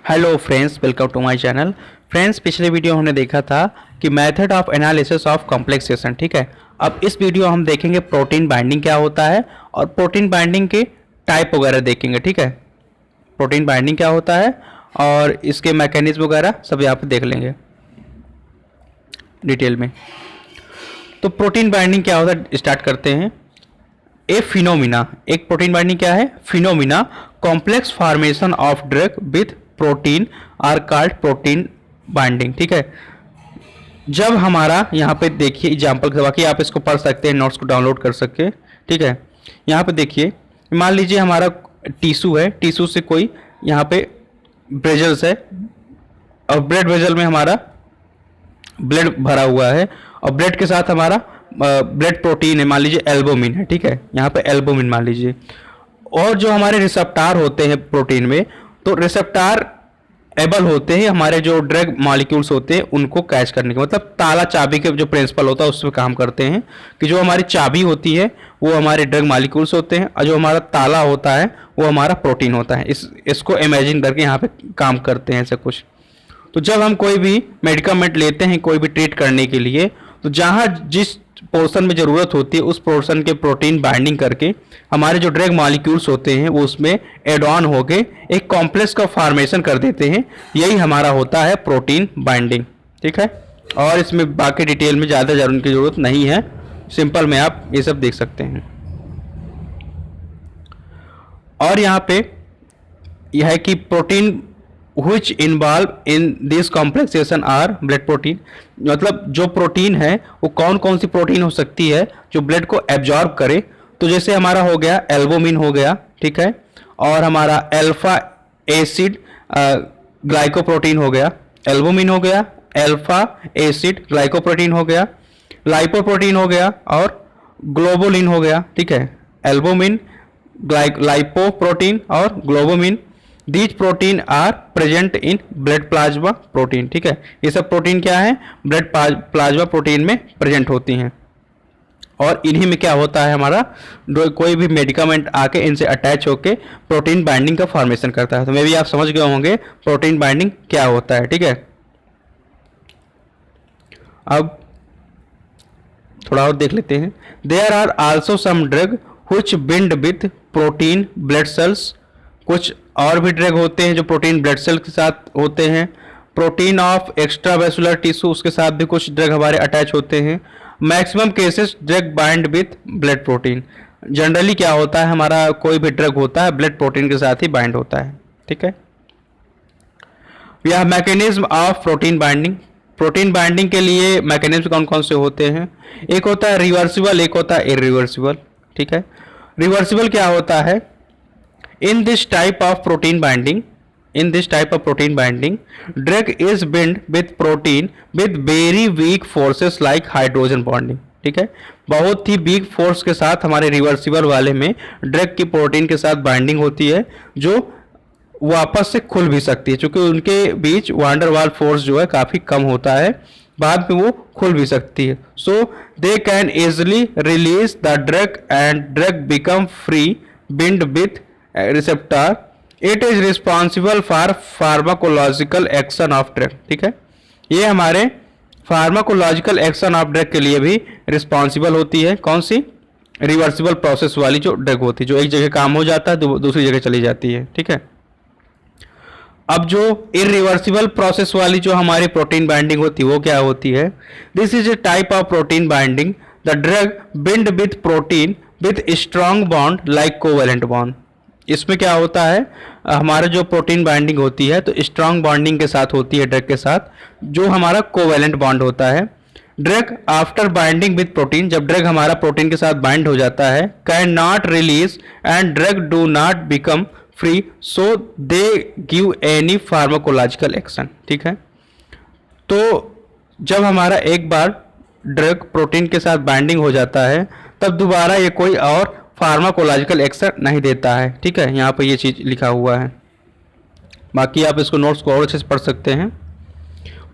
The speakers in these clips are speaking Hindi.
Hello friends, welcome to my channel. Friends, पिछले वीडियो हमने देखा था कि method of analysis of complexation. ठीक है, अब इस वीडियो हम देखेंगे प्रोटीन बाइंडिंग क्या होता है और प्रोटीन बाइंडिंग के टाइप वगैरह देखेंगे। ठीक है, प्रोटीन बाइंडिंग क्या होता है और इसके मैकेनिज्म वगैरह सब यहाँ पे देख लेंगे डिटेल में। तो प्रोटीन बाइंडिंग क्या होता है स्टार्ट करते हैं। ए फिनोमिना, एक प्रोटीन बाइंडिंग क्या है? Phenomena complex formation of drug with protein are called protein binding. ठीक है, जब हमारा यहाँ पे देखिए एग्जाम्पल के, बाकी आप इसको पढ़ सकते हैं, नोट्स को डाउनलोड कर सके। ठीक है, यहाँ पे देखिए, मान लीजिए हमारा टिश्यू है, टिश्यू से कोई यहाँ पे ब्रेजल्स है और ब्लड वेजल में हमारा ब्लड भरा हुआ है और ब्लड के साथ हमारा ब्लड प्रोटीन है, मान लीजिए एल्बुमिन है। ठीक है, यहाँ पे एल्बुमिन मान लीजिए, और जो हमारे रिसेप्टार होते हैं प्रोटीन में, तो रिसेप्टार एबल होते हैं हमारे जो ड्रग मॉलिक्यूल्स होते हैं उनको कैच करने के, मतलब ताला चाबी के जो प्रिंसिपल होता है उसमें काम करते हैं कि जो हमारी चाबी होती है वो हमारे ड्रग मॉलिक्यूल्स होते हैं और जो हमारा ताला होता है वो हमारा प्रोटीन होता है। इसको इमेजिन करके यहाँ पे काम करते हैं ऐसा कुछ। तो जब हम कोई भी मेडिकामेंट लेते हैं कोई भी ट्रीट करने के लिए, तो जहाँ जिस पोर्शन में ज़रूरत होती है उस पोर्शन के प्रोटीन बाइंडिंग करके हमारे जो ड्रग मॉलिक्यूल्स होते हैं वो उसमें एड ऑन होके एक कॉम्प्लेक्स का फॉर्मेशन कर देते हैं। यही हमारा होता है प्रोटीन बाइंडिंग। ठीक है, और इसमें बाकी डिटेल में ज़्यादा जानने की ज़रूरत नहीं है, सिंपल में आप ये सब देख सकते हैं। और यहाँ पे यह है कि protein which involve in this complexation are blood protein, मतलब जो प्रोटीन है वो कौन कौन सी प्रोटीन हो सकती है जो ब्लड को एब्जॉर्ब करे। तो जैसे हमारा हो गया एल्बुमिन हो गया, ठीक है, और हमारा अल्फा एसिड ग्लाइकोप्रोटीन हो गया, एल्बुमिन हो गया, अल्फा एसिड ग्लाइकोप्रोटीन हो गया, लाइपोप्रोटीन हो गया और ग्लोबुलिन हो गया। ठीक है, एल्बुमिन, लाइपोप्रोटीन और globulin, these protein are present in blood plasma protein. ठीक है, ये सब प्रोटीन क्या है? ब्लड प्लाज्मा प्रोटीन में प्रेजेंट होती हैं और इन्हीं में क्या होता है हमारा कोई भी मेडिकामेंट आके इनसे अटैच होके प्रोटीन बाइंडिंग का फॉर्मेशन करता है। तो मे भी आप समझ गए होंगे प्रोटीन बाइंडिंग क्या होता है। ठीक है, अब थोड़ा और देख लेते हैं। There are also some drug which bind with protein blood cells, कुछ और भी ड्रग होते हैं जो प्रोटीन ब्लड सेल के साथ होते हैं। Protein of extra vascular tissue, उसके साथ भी कुछ ड्रग हमारे अटैच होते हैं। Maximum cases drug bind with blood protein, generally क्या होता है हमारा कोई भी ड्रग होता है ब्लड प्रोटीन के साथ ही बाइंड होता है। ठीक है, यह mechanism of protein binding, protein binding के लिए मैकेनिज्म कौन कौन से होते हैं? एक होता है रिवर्सिबल, एक होता है इरिवर्सिबल। ठीक है, रिवर्सिबल क्या होता है? In this type of protein binding, drug is bind with protein with very weak forces like hydrogen bonding. ठीक है, बहुत ही वीक फोर्स के साथ हमारे रिवर्सिबल वाले में ड्रग की प्रोटीन के साथ बाइंडिंग होती है जो वापस से खुल भी सकती है, क्योंकि उनके बीच वांडरवाल फोर्स जो है काफ़ी कम होता है, बाद में वो खुल भी सकती है। So they can easily release the drug and drug become free bind with receptor. It is responsible for pharmacological action of drug. ठीक है, ये हमारे फार्माकोलॉजिकल एक्शन ऑफ ड्रग के लिए भी रिस्पॉन्सिबल होती है। कौन सी? रिवर्सिबल प्रोसेस वाली जो ड्रग होती है, जो एक जगह काम हो जाता है दूसरी जगह चली जाती है। ठीक है, अब जो इरिवर्सिबल प्रोसेस वाली जो हमारी प्रोटीन बाइंडिंग होती है वो क्या होती है? This is a type of protein binding the drug bind with protein with strong bond like covalent bond. इसमें क्या होता है हमारा जो प्रोटीन बाइंडिंग होती है तो स्ट्रॉन्ग बॉन्डिंग के साथ होती है ड्रग के साथ, जो हमारा कोवेलेंट बॉन्ड होता है। Drug after binding with protein, जब ड्रग हमारा प्रोटीन के साथ बाइंड हो जाता है, can not release and drug do not become free, so they give any pharmacological action. ठीक है, तो जब हमारा एक बार ड्रग प्रोटीन के साथ बाइंडिंग हो जाता है तब दोबारा ये कोई और फार्माकोलॉजिकल एक्शन नहीं देता है। ठीक है, यहाँ पर ये चीज़ लिखा हुआ है, बाकी आप इसको नोट्स को और अच्छे से पढ़ सकते हैं।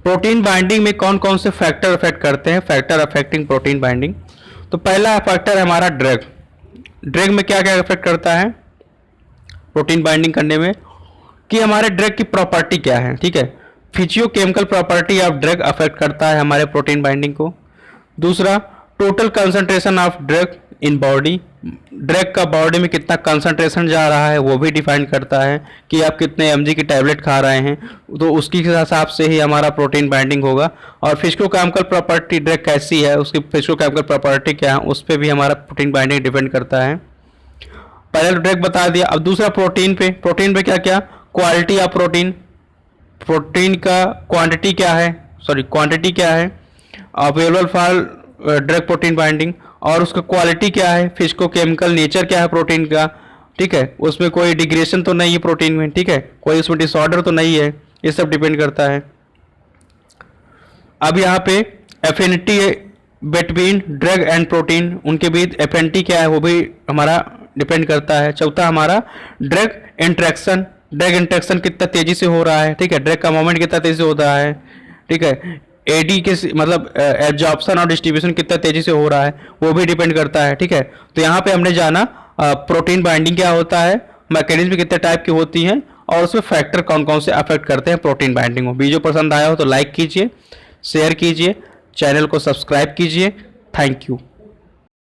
प्रोटीन बाइंडिंग में कौन कौन से फैक्टर अफेक्ट करते हैं? फैक्टर अफेक्टिंग प्रोटीन बाइंडिंग, तो पहला फैक्टर है हमारा ड्रग। ड्रग में क्या क्या अफेक्ट करता है प्रोटीन बाइंडिंग करने में? कि हमारे ड्रग की प्रॉपर्टी क्या है, ठीक है। Physicochemical property of drug affect करता है हमारे प्रोटीन बाइंडिंग को। दूसरा, total concentration of drug in body, drug का बॉडी में कितना कंसंट्रेशन जा रहा है वो भी डिफाइन करता है कि आप कितने mg की टैबलेट खा रहे हैं, तो उसकी हिसाब से ही हमारा प्रोटीन बाइंडिंग होगा। और फिजिकोकेमिकल प्रॉपर्टी ड्रग कैसी है, उसकी फिजिकोकेमिकल प्रॉपर्टी क्या है, उस पर भी हमारा प्रोटीन बाइंडिंग डिपेंड करता है। पहले तो ड्रग बता दिया, अब दूसरा प्रोटीन पे। प्रोटीन पे क्या क्या, क्वालिटी ऑफ प्रोटीन, प्रोटीन का क्वांटिटी क्या है, सॉरी क्वांटिटी क्या है available for drug protein binding, और उसका क्वालिटी क्या है, फिजिकोकेमिकल नेचर क्या है प्रोटीन का, ठीक है। उसमें कोई डिग्रेडेशन तो नहीं है प्रोटीन में, ठीक है, कोई उसमें डिसऑर्डर तो नहीं है, ये सब डिपेंड करता है। अब यहाँ पे affinity between drug and protein, उनके बीच एफिनिटी क्या है वो भी हमारा डिपेंड करता है। चौथा हमारा ड्रग इंट्रैक्शन, ड्रग इंट्रैक्शन कितना तेजी से हो रहा है, ठीक है, ड्रग का मूवमेंट कितना तेजी से हो रहा है, ठीक है। एडी के मतलब एब्जॉर्प्शन और डिस्ट्रीब्यूशन कितना तेजी से हो रहा है वो भी डिपेंड करता है, ठीक है। तो यहाँ पे हमने जाना प्रोटीन बाइंडिंग क्या होता है, मैकेनिज्म कितने टाइप की होती हैं, और उसमें फैक्टर कौन कौन से अफेक्ट करते हैं प्रोटीन बाइंडिंग को। वीडियो पसंद आया हो तो लाइक कीजिए, शेयर कीजिए, चैनल को सब्सक्राइब कीजिए। Thank you.